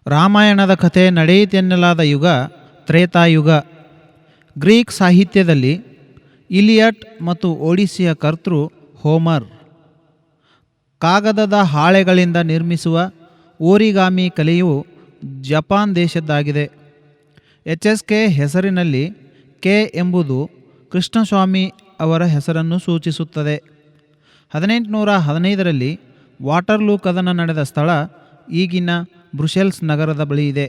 ರಾಮಾಯಣದ ಕಥೆ ನಡೆಯಿತೆನ್ನಲಾದ ಯುಗ ತ್ರೇತಾಯುಗ. ಗ್ರೀಕ್ ಸಾಹಿತ್ಯದಲ್ಲಿ ಇಲಿಯಟ್ ಮತ್ತು ಒಡಿಸ್ಸಿಯ ಕರ್ತೃ ಹೋಮರ್. ಕಾಗದದ ಹಾಳೆಗಳಿಂದ ನಿರ್ಮಿಸುವ ಓರಿಗಾಮಿ ಕಲೆಯು ಜಪಾನ್ ದೇಶದ್ದಾಗಿದೆ. HSK ಹೆಸರಿನಲ್ಲಿ ಕೆ ಎಂಬುದು ಕೃಷ್ಣಸ್ವಾಮಿ ಅವರ ಹೆಸರನ್ನು ಸೂಚಿಸುತ್ತದೆ. 1815ರಲ್ಲಿ ವಾಟರ್ಲೂ ಕದನ ನಡೆದ ಸ್ಥಳ ಈಗಿನ ಬ್ರುಸೆಲ್ಸ್ ನಗರದ ಬಳಿ ಇದೆ.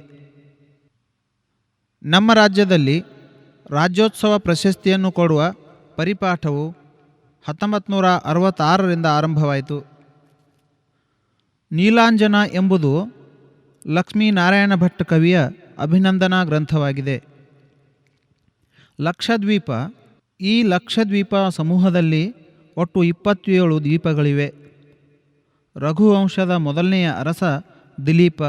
ನಮ್ಮ ರಾಜ್ಯದಲ್ಲಿ ರಾಜ್ಯೋತ್ಸವ ಪ್ರಶಸ್ತಿಯನ್ನು ಕೊಡುವ ಪರಿಪಾಠವು 1966ರಿಂದ ಆರಂಭವಾಯಿತು. ನೀಲಾಂಜನ ಎಂಬುದು ಲಕ್ಷ್ಮೀನಾರಾಯಣ ಭಟ್ ಕವಿಯ ಅಭಿನಂದನಾ ಗ್ರಂಥವಾಗಿದೆ. ಲಕ್ಷದ್ವೀಪ. ಈ ಲಕ್ಷದ್ವೀಪ ಸಮೂಹದಲ್ಲಿ ಒಟ್ಟು 27 ದ್ವೀಪಗಳಿವೆ. ರಘುವಂಶದ ಮೊದಲನೆಯ ಅರಸ ದಿಲೀಪ.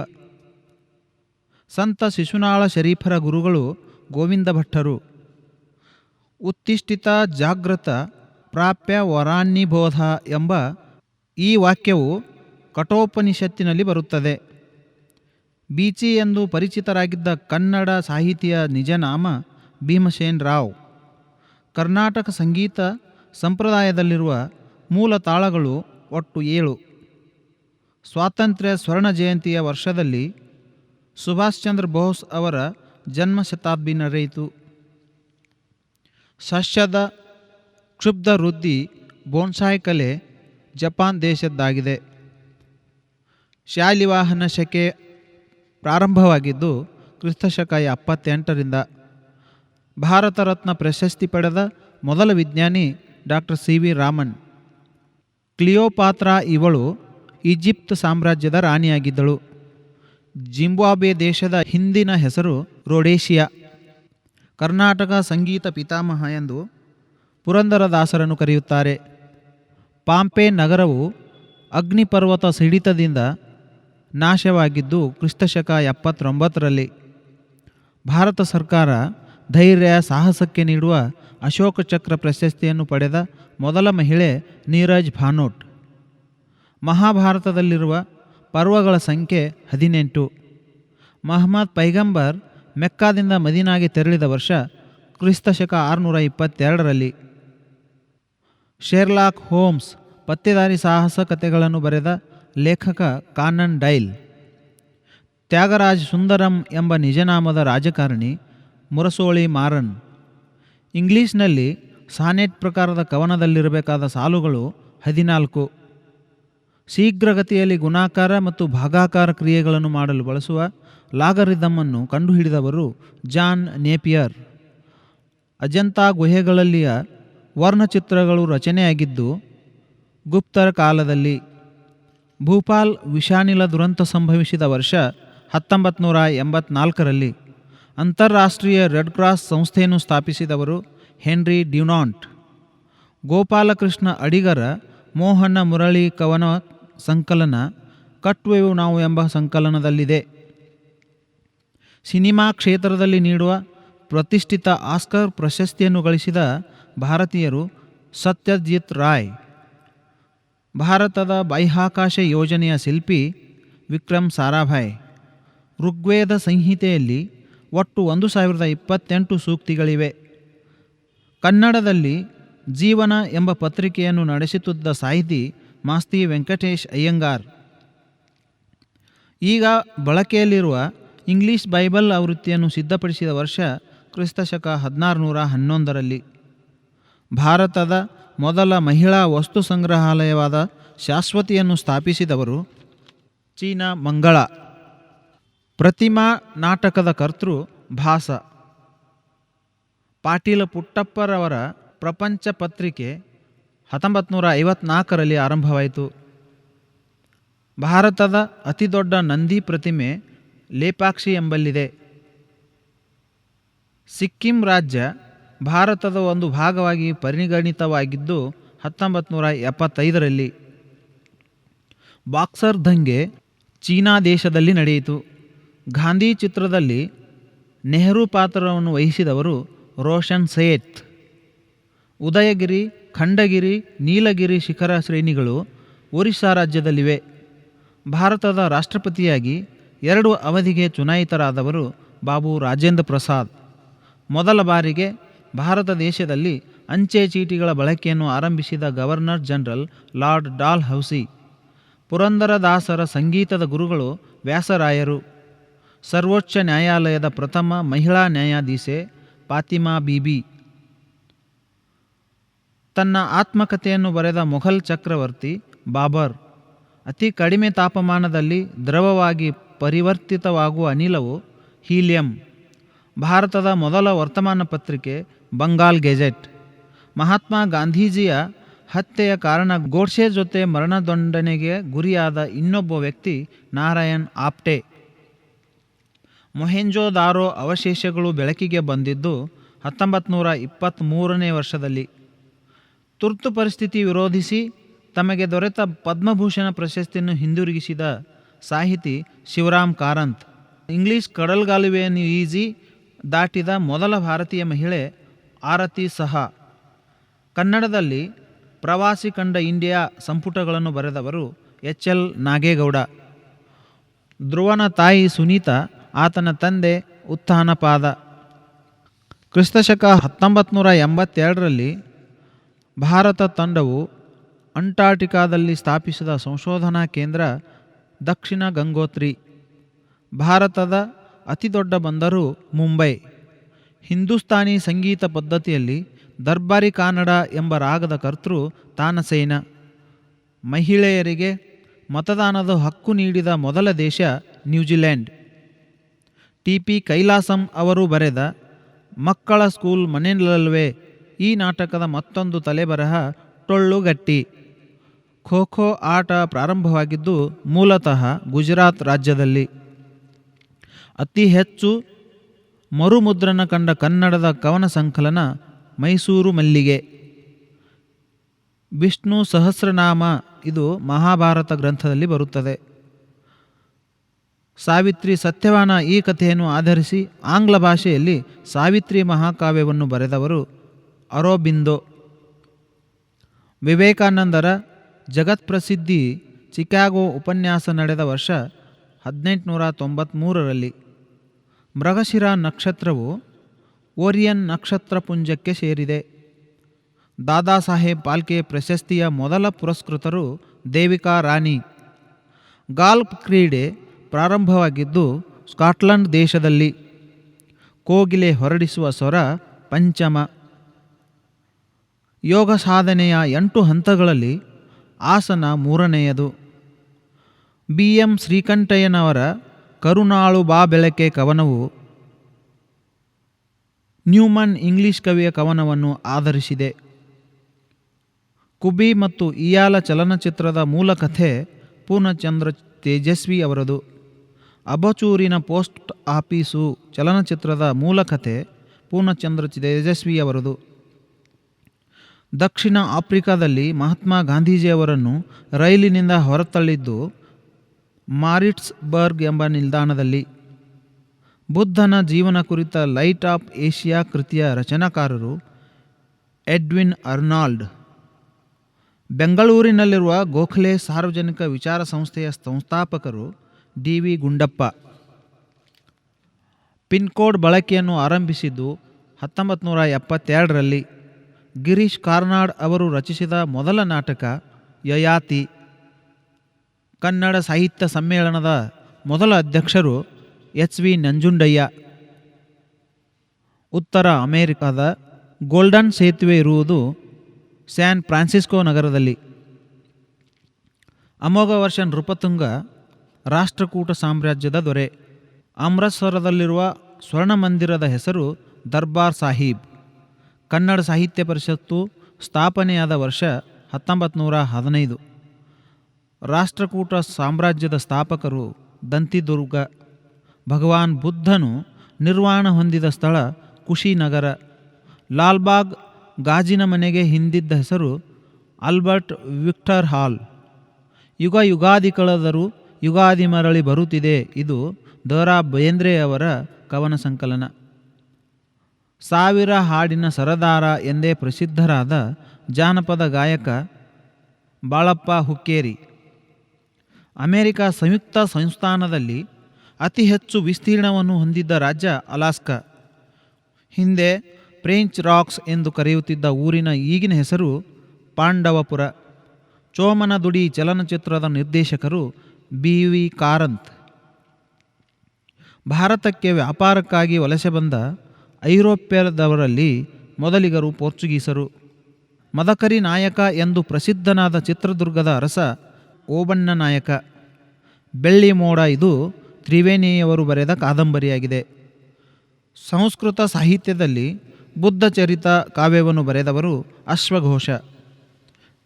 ಸಂತ ಶಿಶುನಾಳ ಶರೀಫರ ಗುರುಗಳು ಗೋವಿಂದ ಭಟ್ಟರು. ಉತ್ತಿಷ್ಠಿತ ಜಾಗ್ರತ ಪ್ರಾಪ್ಯ ವರಾನ್ನಿಬೋಧ ಎಂಬ ಈ ವಾಕ್ಯವು ಕಠೋಪನಿಷತ್ತಿನಲ್ಲಿ ಬರುತ್ತದೆ. ಬೀಚಿ ಎಂದು ಪರಿಚಿತರಾಗಿದ್ದ ಕನ್ನಡ ಸಾಹಿತಿಯ ನಿಜನಾಮ ಭೀಮಸೇನ್ ರಾವ್. ಕರ್ನಾಟಕ ಸಂಗೀತ ಸಂಪ್ರದಾಯದಲ್ಲಿರುವ ಮೂಲ ತಾಳಗಳು ಒಟ್ಟು 7. ಸ್ವಾತಂತ್ರ್ಯ ಸ್ವರ್ಣ ಜಯಂತಿಯ ವರ್ಷದಲ್ಲಿ ಸುಭಾಷ್ ಚಂದ್ರ ಬೋಸ್ ಅವರ ಜನ್ಮ ಶತಾಬ್ದಿ ನಡೆಯಿತು. ಸಸ್ಯದ ಕ್ಷುಬ್ಧ ವೃದ್ಧಿ ಬೋನ್ಸಾಯ್ ಕಲೆ ಜಪಾನ್ ದೇಶದ್ದಾಗಿದೆ. ಶಾಲಿವಾಹನ ಶಕೆ ಪ್ರಾರಂಭವಾಗಿದ್ದು ಕ್ರಿಸ್ತಶಕ 78ರಿಂದ. ಭಾರತ ರತ್ನ ಪ್ರಶಸ್ತಿ ಪಡೆದ ಮೊದಲ ವಿಜ್ಞಾನಿ ಡಾಕ್ಟರ್ CV ರಾಮನ್. ಕ್ಲಿಯೋಪಾತ್ರಾ ಇವಳು ಈಜಿಪ್ಟ್ ಸಾಮ್ರಾಜ್ಯದ ರಾಣಿಯಾಗಿದ್ದಳು. ಜಿಂಬಾಬ್ವೆ ದೇಶದ ಹಿಂದಿನ ಹೆಸರು ರೊಡೇಷಿಯಾ. ಕರ್ನಾಟಕ ಸಂಗೀತ ಪಿತಾಮಹ ಎಂದು ಪುರಂದರದಾಸರನ್ನು ಕರೆಯುತ್ತಾರೆ. ಪಾಂಪೆ ನಗರವು ಅಗ್ನಿಪರ್ವತ ಸಿಡಿತದಿಂದ ನಾಶವಾಗಿದ್ದು ಕ್ರಿಸ್ತಶಕ 79ರಲ್ಲಿ. ಭಾರತ ಸರ್ಕಾರ ಧೈರ್ಯ ಸಾಹಸಕ್ಕೆ ನೀಡುವ ಅಶೋಕ ಚಕ್ರ ಪ್ರಶಸ್ತಿಯನ್ನು ಪಡೆದ ಮೊದಲ ಮಹಿಳೆ ನೀರಜ್ ಭಾನೋಟ್. ಮಹಾಭಾರತದಲ್ಲಿರುವ ಪರ್ವಗಳ ಸಂಖ್ಯೆ 18. ಮಹಮ್ಮದ್ ಪೈಗಂಬರ್ ಮೆಕ್ಕಾದಿಂದ ಮದೀನಾಗೆ ತೆರಳಿದ ವರ್ಷ ಕ್ರಿಸ್ತಶಕ 622ರಲ್ಲಿ. ಶೆರ್ಲಾಕ್ ಹೋಮ್ಸ್ ಪತ್ತೆದಾರಿ ಸಾಹಸ ಕಥೆಗಳನ್ನು ಬರೆದ ಲೇಖಕ ಕಾನನ್ ಡೈಲ್. ತ್ಯಾಗರಾಜ್ ಸುಂದರಂ ಎಂಬ ನಿಜನಾಮದ ರಾಜಕಾರಣಿ ಮುರಸೋಳಿ ಮಾರನ್. ಇಂಗ್ಲಿಷ್ನಲ್ಲಿ ಸಾನೆಟ್ ಪ್ರಕಾರದ ಕವನದಲ್ಲಿರಬೇಕಾದ ಸಾಲುಗಳು 14. ಶೀಘ್ರಗತಿಯಲ್ಲಿ ಗುಣಾಕಾರ ಮತ್ತು ಭಾಗಾಕಾರ ಕ್ರಿಯೆಗಳನ್ನು ಮಾಡಲು ಬಳಸುವ ಲಾಗರಿದಮನ್ನು ಕಂಡುಹಿಡಿದವರು ಜಾನ್ ನೇಪಿಯರ್. ಅಜಂತಾ ಗುಹೆಗಳಲ್ಲಿಯ ವರ್ಣಚಿತ್ರಗಳು ರಚನೆಯಾಗಿದ್ದು ಗುಪ್ತರ ಕಾಲದಲ್ಲಿ. ಭೂಪಾಲ್ ವಿಷಾನಿಲ ದುರಂತ ಸಂಭವಿಸಿದ ವರ್ಷ 1984ರಲ್ಲಿ. ಅಂತಾರಾಷ್ಟ್ರೀಯ ರೆಡ್ ಕ್ರಾಸ್ ಸಂಸ್ಥೆಯನ್ನು ಸ್ಥಾಪಿಸಿದವರು ಹೆನ್ರಿ ಡ್ಯುನಾಂಟ್. ಗೋಪಾಲಕೃಷ್ಣ ಅಡಿಗರ ಮೋಹನ ಮುರಳಿ ಕವನ ಸಂಕಲನ ಕಟ್ಟುವೆವು ನಾವು ಎಂಬ ಸಂಕಲನದಲ್ಲಿದೆ. ಸಿನಿಮಾ ಕ್ಷೇತ್ರದಲ್ಲಿ ನೀಡುವ ಪ್ರತಿಷ್ಠಿತ ಆಸ್ಕರ್ ಪ್ರಶಸ್ತಿಯನ್ನು ಗಳಿಸಿದ ಭಾರತೀಯರು ಸತ್ಯಜಿತ್ ರಾಯ್. ಭಾರತದ ಬಾಹ್ಯಾಕಾಶ ಯೋಜನೆಯ ಶಿಲ್ಪಿ ವಿಕ್ರಮ್ ಸಾರಾಭಾಯ್. ಋಗ್ವೇದ ಸಂಹಿತೆಯಲ್ಲಿ ಒಟ್ಟು 1028 ಸೂಕ್ತಿಗಳಿವೆ. ಕನ್ನಡದಲ್ಲಿ ಜೀವನ ಎಂಬ ಪತ್ರಿಕೆಯನ್ನು ನಡೆಸುತ್ತಿದ್ದ ಸಾಹಿತಿ ಮಾಸ್ತಿ ವೆಂಕಟೇಶ್ ಅಯ್ಯಂಗಾರ್. ಈಗ ಬಳಕೆಯಲ್ಲಿರುವ ಇಂಗ್ಲಿಷ್ ಬೈಬಲ್ ಆವೃತ್ತಿಯನ್ನು ಸಿದ್ಧಪಡಿಸಿದ ವರ್ಷ ಕ್ರಿಸ್ತಶಕ 1611ರಲ್ಲಿ. ಭಾರತದ ಮೊದಲ ಮಹಿಳಾ ವಸ್ತು ಸಂಗ್ರಹಾಲಯವಾದ ಶಾಶ್ವತಿಯನ್ನು ಸ್ಥಾಪಿಸಿದವರು ಚೀನಾ ಮಂಗಳ. ಪ್ರತಿಮಾ ನಾಟಕದ ಕರ್ತೃ ಭಾಸ. ಪಾಟೀಲ ಪುಟ್ಟಪ್ಪರವರ ಪ್ರಪಂಚ ಪತ್ರಿಕೆ 1954ರಲ್ಲಿ ಆರಂಭವಾಯಿತು. ಭಾರತದ ಅತಿದೊಡ್ಡ ನಂದಿ ಪ್ರತಿಮೆ ಲೇಪಾಕ್ಷಿ ಎಂಬಲ್ಲಿದೆ. ಸಿಕ್ಕಿಂ ರಾಜ್ಯ ಭಾರತದ ಒಂದು ಭಾಗವಾಗಿ ಪರಿಗಣಿತವಾಗಿದ್ದು 1975ರಲ್ಲಿ. ಬಾಕ್ಸರ್ ದಂಗೆ ಚೀನಾ ದೇಶದಲ್ಲಿ ನಡೆಯಿತು. ಗಾಂಧಿ ಚಿತ್ರದಲ್ಲಿ ನೆಹರು ಪಾತ್ರವನ್ನು ವಹಿಸಿದವರು ರೋಷನ್ ಸೇಠ್. ಉದಯಗಿರಿ, ಖಂಡಗಿರಿ, ನೀಲಗಿರಿ ಶಿಖರ ಶ್ರೇಣಿಗಳು ಒರಿಸ್ಸಾ ರಾಜ್ಯದಲ್ಲಿವೆ. ಭಾರತದ ರಾಷ್ಟ್ರಪತಿಯಾಗಿ 2 ಅವಧಿಗೆ ಚುನಾಯಿತರಾದವರು ಬಾಬು ರಾಜೇಂದ್ರ ಪ್ರಸಾದ್. ಮೊದಲ ಬಾರಿಗೆ ಭಾರತ ದೇಶದಲ್ಲಿ ಅಂಚೆ ಚೀಟಿಗಳ ಬಳಕೆಯನ್ನು ಆರಂಭಿಸಿದ ಗವರ್ನರ್ ಜನರಲ್ ಲಾರ್ಡ್ ಡಾಲ್ ಹೌಸಿ. ಪುರಂದರದಾಸರ ಸಂಗೀತದ ಗುರುಗಳು ವ್ಯಾಸರಾಯರು. ಸರ್ವೋಚ್ಚ ನ್ಯಾಯಾಲಯದ ಪ್ರಥಮ ಮಹಿಳಾ ನ್ಯಾಯಾಧೀಶೆ ಫಾತಿಮಾ ಬೀಬಿ. ತನ್ನ ಆತ್ಮಕಥೆಯನ್ನು ಬರೆದ ಮೊಘಲ್ ಚಕ್ರವರ್ತಿ ಬಾಬರ್. ಅತಿ ಕಡಿಮೆ ತಾಪಮಾನದಲ್ಲಿ ದ್ರವವಾಗಿ ಪರಿವರ್ತಿತವಾಗುವ ಅನಿಲವು ಹೀಲಿಯಂ. ಭಾರತದ ಮೊದಲ ವರ್ತಮಾನ ಪತ್ರಿಕೆ ಬಂಗಾಲ್ ಗೆಜೆಟ್. ಮಹಾತ್ಮ ಗಾಂಧೀಜಿಯ ಹತ್ಯೆಯ ಕಾರಣ ಗೋಡ್ಸೆ ಜೊತೆ ಮರಣದಂಡನೆಗೆ ಗುರಿಯಾದ ಇನ್ನೊಬ್ಬ ವ್ಯಕ್ತಿ ನಾರಾಯಣ್ ಆಪ್ಟೆ. ಮೊಹೆಂಜೊದಾರೋ ಅವಶೇಷಗಳು ಬೆಳಕಿಗೆ ಬಂದಿದ್ದು 1923ನೇ ವರ್ಷದಲ್ಲಿ. ತುರ್ತು ಪರಿಸ್ಥಿತಿ ವಿರೋಧಿಸಿ ತಮಗೆ ದೊರೆತ ಪದ್ಮಭೂಷಣ ಪ್ರಶಸ್ತಿಯನ್ನು ಹಿಂದಿರುಗಿಸಿದ ಸಾಹಿತಿ ಶಿವರಾಮ್ ಕಾರಂತ್. ಇಂಗ್ಲಿಷ್ ಕಡಲ್ಗಾಲುವೆಯನ್ನು ಈಜಿ ದಾಟಿದ ಮೊದಲ ಭಾರತೀಯ ಮಹಿಳೆ ಆರತಿ ಸಹಾ. ಕನ್ನಡದಲ್ಲಿ ಪ್ರವಾಸಿ ಕಂಡ ಇಂಡಿಯಾ ಸಂಪುಟಗಳನ್ನು ಬರೆದವರು HL ನಾಗೇಗೌಡ. ಧ್ರುವನ ತಾಯಿ ಸುನೀತಾ, ಆತನ ತಂದೆ ಉತ್ಥಾನಪಾದ. ಕ್ರಿಸ್ತಶಕ 1982ರಲ್ಲಿ ಭಾರತ ತಂಡವು ಅಂಟಾರ್ಟಿಕಾದಲ್ಲಿ ಸ್ಥಾಪಿಸಿದ ಸಂಶೋಧನಾ ಕೇಂದ್ರ ದಕ್ಷಿಣ ಗಂಗೋತ್ರಿ. ಭಾರತದ ಅತಿದೊಡ್ಡ ಬಂದರು ಮುಂಬೈ. ಹಿಂದೂಸ್ತಾನಿ ಸಂಗೀತ ಪದ್ಧತಿಯಲ್ಲಿ ದರ್ಬಾರಿ ಕಾನಡ ಎಂಬ ರಾಗದ ಕರ್ತೃ ತಾನಸೇನ. ಮಹಿಳೆಯರಿಗೆ ಮತದಾನದ ಹಕ್ಕು ನೀಡಿದ ಮೊದಲ ದೇಶ ನ್ಯೂಜಿಲೆಂಡ್. TP ಕೈಲಾಸಂ ಅವರು ಬರೆದ ಮಕ್ಕಳ ಸ್ಕೂಲ್ ಮನೆಯಲ್ಲವೇ ಈ ನಾಟಕದ ಮತ್ತೊಂದು ತಲೆಬರಹ ಟೊಳ್ಳುಗಟ್ಟಿ. ಖೋ ಖೋ ಆಟ ಪ್ರಾರಂಭವಾಗಿದ್ದು ಮೂಲತಃ ಗುಜರಾತ್ ರಾಜ್ಯದಲ್ಲಿ. ಅತಿ ಹೆಚ್ಚು ಮರುಮುದ್ರಣ ಕಂಡ ಕನ್ನಡದ ಕವನ ಸಂಕಲನ ಮೈಸೂರು ಮಲ್ಲಿಗೆ. ವಿಷ್ಣು ಸಹಸ್ರನಾಮ ಇದು ಮಹಾಭಾರತ ಗ್ರಂಥದಲ್ಲಿ ಬರುತ್ತದೆ. ಸಾವಿತ್ರಿ ಸತ್ಯವಾನ ಈ ಕಥೆಯನ್ನು ಆಧರಿಸಿ ಆಂಗ್ಲ ಭಾಷೆಯಲ್ಲಿ ಸಾವಿತ್ರಿ ಮಹಾಕಾವ್ಯವನ್ನು ಬರೆದವರು ಅರೋಬಿಂದೋ. ವಿವೇಕಾನಂದರ ಜಗತ್ಪ್ರಸಿದ್ಧಿ ಚಿಕಾಗೋ ಉಪನ್ಯಾಸ ನಡೆದ ವರ್ಷ 1893ರಲ್ಲಿ. ಮೃಗಶಿರ ನಕ್ಷತ್ರವು ಓರಿಯನ್ ನಕ್ಷತ್ರಪುಂಜಕ್ಕೆ ಸೇರಿದೆ. ದಾದಾ ಸಾಹೇಬ್ ಫಾಲ್ಕೆ ಪ್ರಶಸ್ತಿಯ ಮೊದಲ ಪುರಸ್ಕೃತರು ದೇವಿಕಾ ರಾಣಿ. ಗಾಲ್ಫ್ ಕ್ರೀಡೆ ಪ್ರಾರಂಭವಾಗಿದ್ದು ಸ್ಕಾಟ್ಲೆಂಡ್ ದೇಶದಲ್ಲಿ. ಕೋಗಿಲೆ ಹೊರಡಿಸುವ ಸ್ವರ ಪಂಚಮ. ಯೋಗ ಸಾಧನೆಯ 8 ಹಂತಗಳಲ್ಲಿ ಆಸನ 3ನೆಯದು. BM ಶ್ರೀಕಂಠಯ್ಯನವರ ಕರುಣಾಳು ಬಾ ಬೆಳಕೆ ಕವನವು ನ್ಯೂಮನ್ ಇಂಗ್ಲಿಷ್ ಕವಿಯ ಕವನವನ್ನು ಆಧರಿಸಿದೆ. ಕುಬಿ ಮತ್ತು ಇಯಾಲ ಚಲನಚಿತ್ರದ ಮೂಲಕಥೆ ಪೂರ್ಣಚಂದ್ರ ತೇಜಸ್ವಿ ಅವರದು. ಅಬಚೂರಿನ ಪೋಸ್ಟ್ ಆಫೀಸು ಚಲನಚಿತ್ರದ ಮೂಲಕಥೆ ಪೂರ್ಣಚಂದ್ರ ತೇಜಸ್ವಿ ಅವರದು. ದಕ್ಷಿಣ ಆಫ್ರಿಕಾದಲ್ಲಿ ಮಹಾತ್ಮ ಗಾಂಧೀಜಿಯವರನ್ನು ರೈಲಿನಿಂದ ಹೊರತಳ್ಳಿದ್ದು ಮಾರಿಟ್ಸ್ಬರ್ಗ್ ಎಂಬ ನಿಲ್ದಾಣದಲ್ಲಿ. ಬುದ್ಧನ ಜೀವನ ಕುರಿತ ಲೈಟ್ ಆಫ್ ಏಷ್ಯಾ ಕೃತಿಯ ರಚನಾಕಾರರು ಎಡ್ವಿನ್ ಅರ್ನಾಲ್ಡ್. ಬೆಂಗಳೂರಿನಲ್ಲಿರುವ ಗೋಖಲೆ ಸಾರ್ವಜನಿಕ ವಿಚಾರ ಸಂಸ್ಥೆಯ ಸಂಸ್ಥಾಪಕರು DV ಗುಂಡಪ್ಪ. ಪಿನ್ಕೋಡ್ ಬಳಕೆಯನ್ನು ಆರಂಭಿಸಿದ್ದು 1972ರಲ್ಲಿ. ಗಿರೀಶ್ ಕಾರ್ನಾಡ್ ಅವರು ರಚಿಸಿದ ಮೊದಲ ನಾಟಕ ಯಯಾತಿ. ಕನ್ನಡ ಸಾಹಿತ್ಯ ಸಮ್ಮೇಳನದ ಮೊದಲ ಅಧ್ಯಕ್ಷರು HV ನಂಜುಂಡಯ್ಯ. ಉತ್ತರ ಅಮೆರಿಕದ ಗೋಲ್ಡನ್ ಸೇತುವೆ ಇರುವುದು ಸ್ಯಾನ್ ಫ್ರಾನ್ಸಿಸ್ಕೋ ನಗರದಲ್ಲಿ. ಅಮೋಘ ವರ್ಷ ನೃಪತುಂಗ ರಾಷ್ಟ್ರಕೂಟ ಸಾಮ್ರಾಜ್ಯದ ದೊರೆ. ಅಮೃತಸರದಲ್ಲಿರುವ ಸ್ವರ್ಣ ಮಂದಿರದ ಹೆಸರು ದರ್ಬಾರ್ ಸಾಹೀಬ್. ಕನ್ನಡ ಸಾಹಿತ್ಯ ಪರಿಷತ್ತು ಸ್ಥಾಪನೆಯಾದ ವರ್ಷ 1915. ರಾಷ್ಟ್ರಕೂಟ ಸಾಮ್ರಾಜ್ಯದ ಸ್ಥಾಪಕರು ದಂತಿದುರ್ಗ. ಭಗವಾನ್ ಬುದ್ಧನು ನಿರ್ವಾಣ ಹೊಂದಿದ ಸ್ಥಳ ಕುಶಿನಗರ. ಲಾಲ್ಬಾಗ್ ಗಾಜಿನ ಮನೆಗೆ ಹಿಂದಿದ್ದ ಹೆಸರು ಆಲ್ಬರ್ಟ್ ವಿಕ್ಟರ್ ಹಾಲ್. ಯುಗ ಯುಗಾದಿ ಕಳೆದರೂ ಯುಗಾದಿ ಮರಳಿ ಬರುತ್ತಿದೆ ಇದು ದ.ರಾ. ಬೇಂದ್ರೆಯವರ ಕವನ ಸಂಕಲನ. ಸಾವಿರ ಹಾಡಿನ ಸರದಾರ ಎಂದೇ ಪ್ರಸಿದ್ಧರಾದ ಜಾನಪದ ಗಾಯಕ ಬಾಳಪ್ಪ ಹುಕ್ಕೇರಿ. ಅಮೆರಿಕ ಸಂಯುಕ್ತ ಸಂಸ್ಥಾನದಲ್ಲಿ ಅತಿ ಹೆಚ್ಚು ವಿಸ್ತೀರ್ಣವನ್ನು ಹೊಂದಿದ್ದ ರಾಜ್ಯ ಅಲಾಸ್ಕಾ. ಹಿಂದೆ ಫ್ರೆಂಚ್ ರಾಕ್ಸ್ ಎಂದು ಕರೆಯುತ್ತಿದ್ದ ಊರಿನ ಈಗಿನ ಹೆಸರು ಪಾಂಡವಪುರ. ಚೋಮನದುಡಿ ಚಲನಚಿತ್ರದ ನಿರ್ದೇಶಕರು BV ಕಾರಂತ್. ಭಾರತಕ್ಕೆ ವ್ಯಾಪಾರಕ್ಕಾಗಿ ವಲಸೆ ಬಂದ ಐರೋಪ್ಯದವರಲ್ಲಿ ಮೊದಲಿಗರು ಪೋರ್ಚುಗೀಸರು. ಮದಕರಿ ನಾಯಕ ಎಂದು ಪ್ರಸಿದ್ಧನಾದ ಚಿತ್ರದುರ್ಗದ ಅರಸ ಓಬಣ್ಣ ನಾಯಕ. ಬೆಳ್ಳಿ ಮೋಡ ಇದು ತ್ರಿವೇಣಿಯವರು ಬರೆದ ಕಾದಂಬರಿಯಾಗಿದೆ. ಸಂಸ್ಕೃತ ಸಾಹಿತ್ಯದಲ್ಲಿ ಬುದ್ಧ ಚರಿತ ಕಾವ್ಯವನ್ನು ಬರೆದವರು ಅಶ್ವಘೋಷ.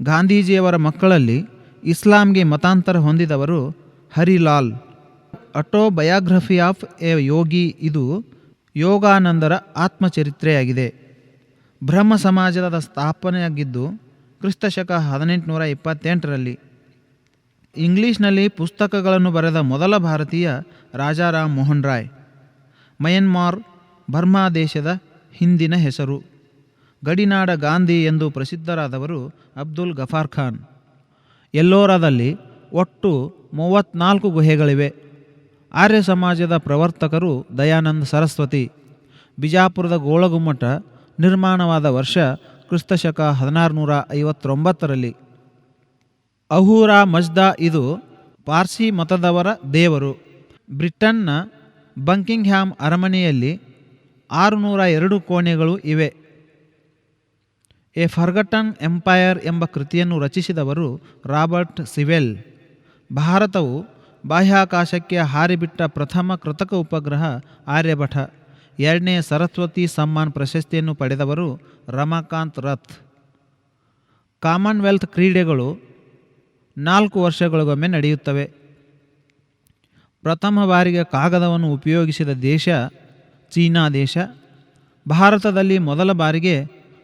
ಗಾಂಧೀಜಿಯವರ ಮಕ್ಕಳಲ್ಲಿ ಇಸ್ಲಾಂಗೆ ಮತಾಂತರ ಹೊಂದಿದವರು Harilal. Autobiography of A Yogi ಇದು ಯೋಗಾನಂದರ ಆತ್ಮಚರಿತ್ರೆಯಾಗಿದೆ. ಬ್ರಹ್ಮ ಸಮಾಜದ ಸ್ಥಾಪನೆಯಾಗಿದ್ದು ಕ್ರಿಸ್ತಶಕ 1828ರಲ್ಲಿ. ಇಂಗ್ಲಿಷ್ನಲ್ಲಿ ಪುಸ್ತಕಗಳನ್ನು ಬರೆದ ಮೊದಲ ಭಾರತೀಯ ರಾಜಾರಾಮ್ ಮೋಹನ್ ರಾಯ್. ಮಯನ್ಮಾರ್ ಬರ್ಮಾ ದೇಶದ ಹಿಂದಿನ ಹೆಸರು. ಗಡಿನಾಡ ಗಾಂಧಿ ಎಂದು ಪ್ರಸಿದ್ಧರಾದವರು ಅಬ್ದುಲ್ ಗಫಾರ್ ಖಾನ್. ಎಲ್ಲೋರಾದಲ್ಲಿ ಒಟ್ಟು 34 ಗುಹೆಗಳಿವೆ. ಆರ್ಯ ಸಮಾಜದ ಪ್ರವರ್ತಕರು ದಯಾನಂದ ಸರಸ್ವತಿ. ಬಿಜಾಪುರದ ಗೋಳಗುಮ್ಮಟ ನಿರ್ಮಾಣವಾದ ವರ್ಷ ಕ್ರಿಸ್ತಶಕ 1659ರಲ್ಲಿ. ಅಹೂರಾ ಮಜ್ದಾ ಇದು ಪಾರ್ಸಿ ಮತದವರ ದೇವರು. ಬ್ರಿಟನ್ನ ಬಂಕಿಂಗ್ಹ್ಯಾಮ್ ಅರಮನೆಯಲ್ಲಿ 602 ಕೋಣೆಗಳು ಇವೆ. ಎ ಫರ್ಗಟನ್ ಎಂಪೈರ್ ಎಂಬ ಕೃತಿಯನ್ನು ರಚಿಸಿದವರು ರಾಬರ್ಟ್ ಸಿವೆಲ್. ಭಾರತವು ಬಾಹ್ಯಾಕಾಶಕ್ಕೆ ಹಾರಿಬಿಟ್ಟ ಪ್ರಥಮ ಕೃತಕ ಉಪಗ್ರಹ ಆರ್ಯಭಟ. 2ನೇ ಸರಸ್ವತಿ ಸಮ್ಮಾನ್ ಪ್ರಶಸ್ತಿಯನ್ನು ಪಡೆದವರು ರಮಾಕಾಂತ್ ರಥ್. ಕಾಮನ್ವೆಲ್ತ್ ಕ್ರೀಡೆಗಳು 4 ವರ್ಷಗಳಿಗೊಮ್ಮೆ ನಡೆಯುತ್ತವೆ. ಪ್ರಥಮ ಬಾರಿಗೆ ಕಾಗದವನ್ನು ಉಪಯೋಗಿಸಿದ ದೇಶ ಚೀನಾ ದೇಶ. ಭಾರತದಲ್ಲಿ ಮೊದಲ ಬಾರಿಗೆ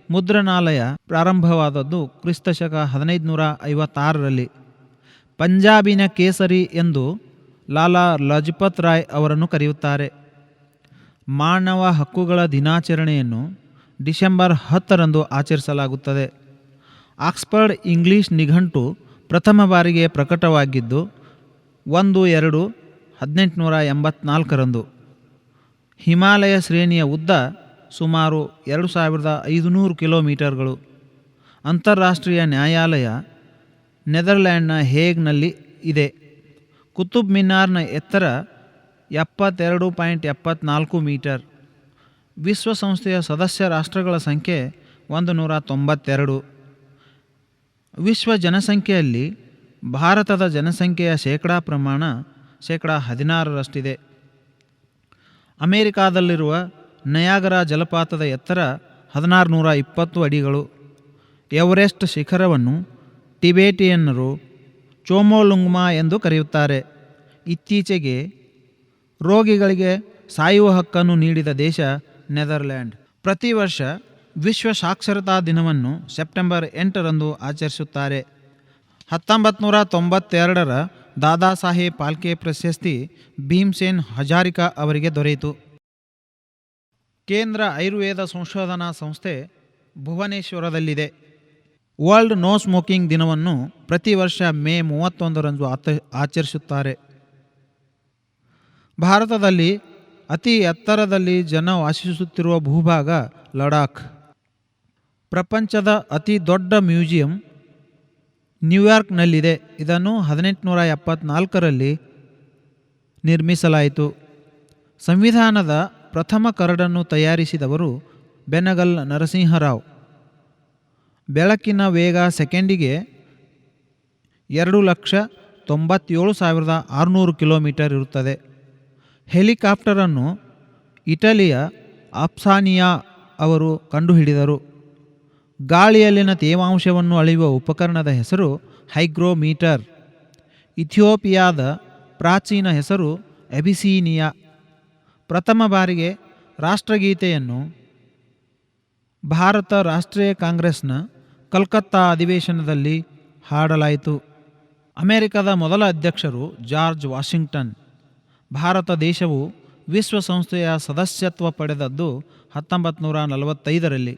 ಮುದ್ರಣಾಲಯ ಪ್ರಾರಂಭವಾದದ್ದು ಕ್ರಿಸ್ತಶಕ 1556ರಲ್ಲಿ. ಪಂಜಾಬಿನ ಕೇಸರಿ ಎಂದು ಲಾಲಾ ಲಜಪತ್ ರಾಯ್ ಅವರನ್ನು ಕರೆಯುತ್ತಾರೆ. ಮಾನವ ಹಕ್ಕುಗಳ ದಿನಾಚರಣೆಯನ್ನು ಡಿಸೆಂಬರ್ 10ರಂದು ಆಚರಿಸಲಾಗುತ್ತದೆ. ಆಕ್ಸ್ಫರ್ಡ್ ಇಂಗ್ಲಿಷ್ ನಿಘಂಟು ಪ್ರಥಮ ಬಾರಿಗೆ ಪ್ರಕಟವಾಗಿದ್ದು 1/2/1884ರಂದು. ಹಿಮಾಲಯ ಶ್ರೇಣಿಯ ಉದ್ದ ಸುಮಾರು 2500 ಕಿಲೋಮೀಟರ್ಗಳು. ಅಂತಾರಾಷ್ಟ್ರೀಯ ನ್ಯಾಯಾಲಯ ನೆದರ್ಲ್ಯಾಂಡ್ನ ಹೇಗ್ನಲ್ಲಿ ಇದೆ. ಕುತುಬ್ ಮಿನಾರ್ನ ಎತ್ತರ 72.74 ಮೀಟರ್. ವಿಶ್ವಸಂಸ್ಥೆಯ ಸದಸ್ಯ ರಾಷ್ಟ್ರಗಳ ಸಂಖ್ಯೆ 192. ವಿಶ್ವ ಜನಸಂಖ್ಯೆಯಲ್ಲಿ ಭಾರತದ ಜನಸಂಖ್ಯೆಯ ಶೇಕಡಾ ಪ್ರಮಾಣ 16%ರಷ್ಟಿದೆ. ಅಮೆರಿಕಾದಲ್ಲಿರುವ ನಯಾಗರಾ ಜಲಪಾತದ ಎತ್ತರ 1620 ಅಡಿಗಳು. ಎವರೆಸ್ಟ್ ಶಿಖರವನ್ನು ಟಿಬೇಟಿಯನ್ನರು ಚೋಮೋಲುಂಗ್ಮಾ ಎಂದು ಕರೆಯುತ್ತಾರೆ. ಇತ್ತೀಚೆಗೆ ರೋಗಿಗಳಿಗೆ ಸಾಯುವ ಹಕ್ಕನ್ನು ನೀಡಿದ ದೇಶ ನೆದರ್ಲ್ಯಾಂಡ್. ಪ್ರತಿ ವರ್ಷ ವಿಶ್ವ ಸಾಕ್ಷರತಾ ದಿನವನ್ನು ಸೆಪ್ಟೆಂಬರ್ 8ರಂದು ಆಚರಿಸುತ್ತಾರೆ. 1992ರ ದಾದಾ ಸಾಹೇಬ್ ಫಾಲ್ಕೆ ಪ್ರಶಸ್ತಿ ಭೀಮ್ಸೇನ್ ಹಜಾರಿಕಾ ಅವರಿಗೆ ದೊರೆಯಿತು. ಕೇಂದ್ರ ಆಯುರ್ವೇದ ಸಂಶೋಧನಾ ಸಂಸ್ಥೆ ಭುವನೇಶ್ವರದಲ್ಲಿದೆ. ವರ್ಲ್ಡ್ ನೋ ಸ್ಮೋಕಿಂಗ್ ದಿನವನ್ನು ಪ್ರತಿ ವರ್ಷ ಮೇ 31ರಂದು ಆಚರಿಸುತ್ತಾರೆ. ಭಾರತದಲ್ಲಿ ಅತಿ ಎತ್ತರದಲ್ಲಿ ಜನ ವಾಸಿಸುತ್ತಿರುವ ಭೂಭಾಗ ಲಡಾಖ್. ಪ್ರಪಂಚದ ಅತಿ ದೊಡ್ಡ ಮ್ಯೂಸಿಯಂ ನ್ಯೂಯಾರ್ಕ್ನಲ್ಲಿದೆ. ಇದನ್ನು 1874ರಲ್ಲಿ ನಿರ್ಮಿಸಲಾಯಿತು. ಸಂವಿಧಾನದ ಪ್ರಥಮ ಕರಡನ್ನು ತಯಾರಿಸಿದವರು ಬೆನಗಲ್ ನರಸಿಂಹರಾವ್. ಬೆಳಕಿನ ವೇಗ ಸೆಕೆಂಡಿಗೆ 2,97,600 ಕಿಲೋಮೀಟರ್ ಇರುತ್ತದೆ. ಹೆಲಿಕಾಪ್ಟರನ್ನು ಇಟಲಿಯ ಆಪ್ಸಾನಿಯಾ ಅವರು ಕಂಡುಹಿಡಿದರು. ಗಾಳಿಯಲ್ಲಿನ ತೇವಾಂಶವನ್ನು ಅಳೆಯುವ ಉಪಕರಣದ ಹೆಸರು ಹೈಗ್ರೋಮೀಟರ್. ಇಥಿಯೋಪಿಯಾದ ಪ್ರಾಚೀನ ಹೆಸರು ಅಬಿಸೀನಿಯಾ. ಪ್ರಥಮ ಬಾರಿಗೆ ರಾಷ್ಟ್ರಗೀತೆಯನ್ನು ಭಾರತ ರಾಷ್ಟ್ರೀಯ ಕಾಂಗ್ರೆಸ್ನ ಕಲ್ಕತ್ತಾ ಅಧಿವೇಶನದಲ್ಲಿ ಹಾಡಲಾಯಿತು. ಅಮೆರಿಕದ ಮೊದಲ ಅಧ್ಯಕ್ಷರು ಜಾರ್ಜ್ ವಾಷಿಂಗ್ಟನ್. ಭಾರತ ದೇಶವು ವಿಶ್ವಸಂಸ್ಥೆಯ ಸದಸ್ಯತ್ವ ಪಡೆದದ್ದು 1945ರಲ್ಲಿ.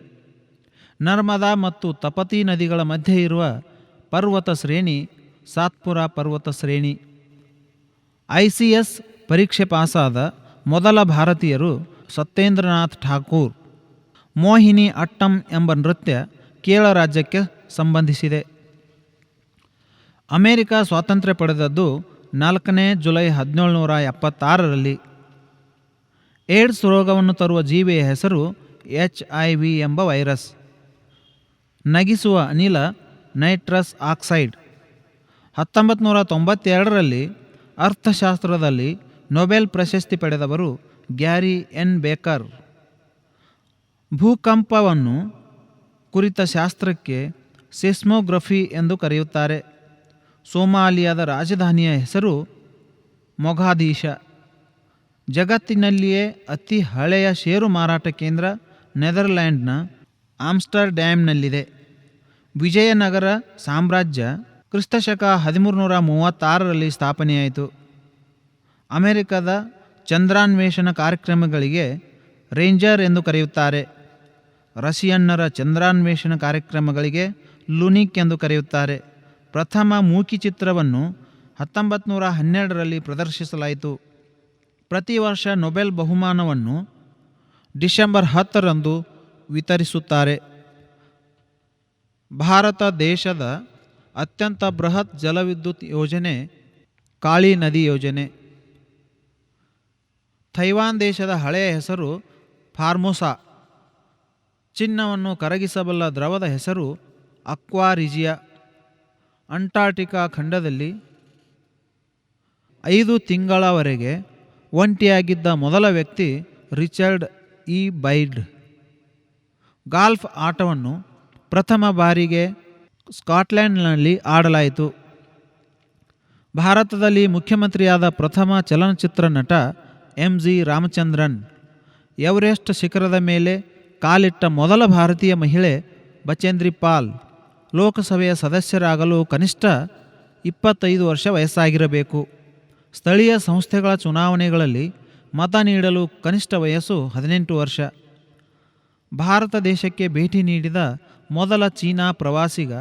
ನರ್ಮದಾ ಮತ್ತು ತಪತಿ ನದಿಗಳ ಮಧ್ಯೆ ಇರುವ ಪರ್ವತ ಶ್ರೇಣಿ ಸಾತ್ಪುರ ಪರ್ವತ ಶ್ರೇಣಿ. ICS ಪರೀಕ್ಷೆ ಪಾಸಾದ ಮೊದಲ ಭಾರತೀಯರು ಸತ್ಯೇಂದ್ರನಾಥ್ ಠಾಕೂರ್. ಮೋಹಿನಿ ಅಟ್ಟಂ ಎಂಬ ನೃತ್ಯ ಕೇರಳ ರಾಜ್ಯಕ್ಕೆ ಸಂಬಂಧಿಸಿದೆ. ಅಮೆರಿಕ ಸ್ವಾತಂತ್ರ್ಯ ಪಡೆದದ್ದು 4 ಜುಲೈ 1776ರಲ್ಲಿ. ಏಡ್ಸ್ ರೋಗವನ್ನು ತರುವ ಜೀವಿಯ ಹೆಸರು HIV ಎಂಬ ವೈರಸ್. ನಗಿಸುವ ಅನಿಲ ನೈಟ್ರಸ್ ಆಕ್ಸೈಡ್. 1992ರಲ್ಲಿ ಅರ್ಥಶಾಸ್ತ್ರದಲ್ಲಿ ನೊಬೆಲ್ ಪ್ರಶಸ್ತಿ ಪಡೆದವರು ಗ್ಯಾರಿ ಎನ್ ಬೇಕರ್. ಭೂಕಂಪವನ್ನು ಕುರಿತ ಶಾಸ್ತ್ರಕ್ಕೆ ಸೀಸ್ಮೋಗ್ರಫಿ ಎಂದು ಕರೆಯುತ್ತಾರೆ. ಸೋಮಾಲಿಯಾದ ರಾಜಧಾನಿಯ ಹೆಸರು ಮೊಗಾದಿಶ. ಜಗತ್ತಿನಲ್ಲಿಯೇ ಅತಿ ಹಳೆಯ ಷೇರು ಮಾರಾಟ ಕೇಂದ್ರ ನೆದರ್ಲ್ಯಾಂಡ್ನ ಆಮ್ಸ್ಟರ್ಡ್ಯಾಮ್ನಲ್ಲಿದೆ. ವಿಜಯನಗರ ಸಾಮ್ರಾಜ್ಯ ಕ್ರಿಸ್ತಶಕ 1336ರಲ್ಲಿ ಸ್ಥಾಪನೆಯಾಯಿತು. ಅಮೆರಿಕದ ಚಂದ್ರಾನ್ವೇಷಣ ಕಾರ್ಯಕ್ರಮಗಳಿಗೆ ರೇಂಜರ್ ಎಂದು ಕರೆಯುತ್ತಾರೆ. ರಶಿಯನ್ನರ ಚಂದ್ರಾನ್ವೇಷಣ ಕಾರ್ಯಕ್ರಮಗಳಿಗೆ ಲುನಿಕ್ ಎಂದು ಕರೆಯುತ್ತಾರೆ. ಪ್ರಥಮ ಮೂಕಿ ಚಿತ್ರವನ್ನು 1912ರಲ್ಲಿ ಪ್ರದರ್ಶಿಸಲಾಯಿತು. ಪ್ರತಿ ವರ್ಷ ನೊಬೆಲ್ ಬಹುಮಾನವನ್ನು ಡಿಸೆಂಬರ್ 10ರಂದು ವಿತರಿಸುತ್ತಾರೆ. ಭಾರತ ದೇಶದ ಅತ್ಯಂತ ಬೃಹತ್ ಜಲವಿದ್ಯುತ್ ಯೋಜನೆ ಕಾಳಿ ನದಿ ಯೋಜನೆ. ಥೈವಾನ್ ದೇಶದ ಹಳೆಯ ಹೆಸರು ಫಾರ್ಮೋಸಾ. ಚಿನ್ನವನ್ನು ಕರಗಿಸಬಲ್ಲ ದ್ರವದ ಹೆಸರು ಅಕ್ವಾ ರಿಜಿಯಾ. ಅಂಟಾರ್ಟಿಕಾ ಖಂಡದಲ್ಲಿ 5 ತಿಂಗಳವರೆಗೆ ಒಂಟಿಯಾಗಿದ್ದ ಮೊದಲ ವ್ಯಕ್ತಿ ರಿಚರ್ಡ್ ಇ ಬೈರ್ಡ್. ಗಾಲ್ಫ್ ಆಟವನ್ನು ಪ್ರಥಮ ಬಾರಿಗೆ ಸ್ಕಾಟ್ಲೆಂಡ್ನಲ್ಲಿ ಆಡಲಾಯಿತು. ಭಾರತದಲ್ಲಿ ಮುಖ್ಯಮಂತ್ರಿಯಾದ ಪ್ರಥಮ ಚಲನಚಿತ್ರ ನಟ MG ರಾಮಚಂದ್ರನ್. ಎವರೆಸ್ಟ್ ಶಿಖರದ ಮೇಲೆ ಕಾಲಿಟ್ಟ ಮೊದಲ ಭಾರತೀಯ ಮಹಿಳೆ ಬಚೇಂದ್ರಿ ಪಾಲ್. ಲೋಕಸಭೆಯ ಸದಸ್ಯರಾಗಲು ಕನಿಷ್ಠ 25 ವರ್ಷ ವಯಸ್ಸಾಗಿರಬೇಕು. ಸ್ಥಳೀಯ ಸಂಸ್ಥೆಗಳ ಚುನಾವಣೆಗಳಲ್ಲಿ ಮತ ನೀಡಲು ಕನಿಷ್ಠ ವಯಸ್ಸು 18 ವರ್ಷ. ಭಾರತ ದೇಶಕ್ಕೆ ಭೇಟಿ ನೀಡಿದ ಮೊದಲ ಚೀನಾ ಪ್ರವಾಸಿಗ